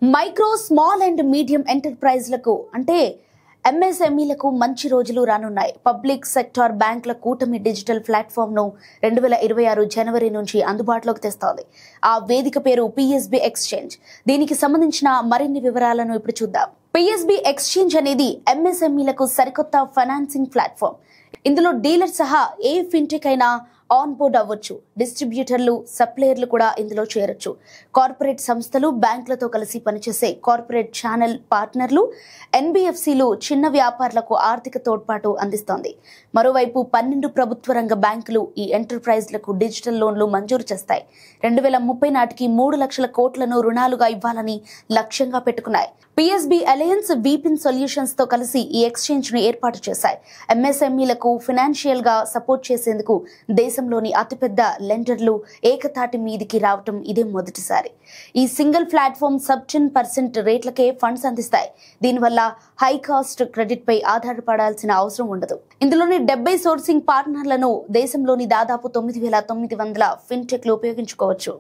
Micro small and medium ఎంటర్ప్రైజ్లకు అంటే ఎంఎస్ఎంఈలకు మంచి రోజులు రానున్నాయి. పబ్లిక్ సెక్టార్ బ్యాంకుల కూటమి డిజిటల్ ప్లాట్ఫామ్ను 2026 జనవరి నుంచి అందుబాటులోకి తెస్తోంది. ఆ వేదిక పేరు పిఎస్బి ఎక్స్చేంజ్. దీనికి సంబంధించిన మరిన్ని వివరాలను ఇప్పుడు చూద్దాం. పిఎస్బి ఎక్స్చేంజ్ అనేది ఎంఎస్ఎంఈలకు సరికొత్త ఫైనాన్సింగ్ ప్లాట్ఫామ్. ఇందులో డీలర్ సహా ఏ ఫిన్టెక్ అయినా ఆన్ బోర్డ్ అవ్వచ్చు. డిస్ట్రిబ్యూటర్లు, సప్లయర్లు కూడా ఇందులో చేరొచ్చు. కార్పొరేట్ సంస్థలు, బ్యాంకులతో కలిసి పనిచేసే కార్పొరేట్ ఛానల్ పార్ట్నర్లు, ఎన్బిఎఫ్సిలు చిన్న వ్యాపారులకు ఆర్థిక తోడ్పాటు అందిస్తోంది. మరోవైపు 12 ప్రభుత్వ రంగ బ్యాంకులు ఈ ఎంటర్ప్రైజ్లకు డిజిటల్ లోన్లు మంజూరు చేస్తాయి. 2030 నాటికి 3 లక్షల కోట్లను రుణాలుగా ఇవ్వాలని లక్ష్యంగా పెట్టుకున్నాయి. పిఎస్బి అలయన్స్ విపిన్ సొల్యూషన్స్ తో కలిసి ఈ ఎక్స్చేంజ్ ను ఏర్పాటు చేశాయి. ఎంఎస్ఎంఈలకు ఫైనాన్షియల్ గా సపోర్ట్ చేసేందుకు దేశంలోని అతిపెద్ద లెండర్లు ఏకతాటి మీదికి రావటం ఇదే మొదటిసారి. ఈ సింగిల్ ప్లాట్ఫామ్ సబ్ 10% రేట్లకే ఫండ్స్ అందిస్తాయి. దీనివల్ల హై కాస్ట్ క్రెడిట్ పై ఆధారపడాల్సిన అవసరం ఉండదు. ఇందులోని 70 సోర్సింగ్ పార్ట్నర్లను దేశంలోని దాదాపు 9,900 ఫిన్టెక్లు ఉపయోగించుకోవచ్చు.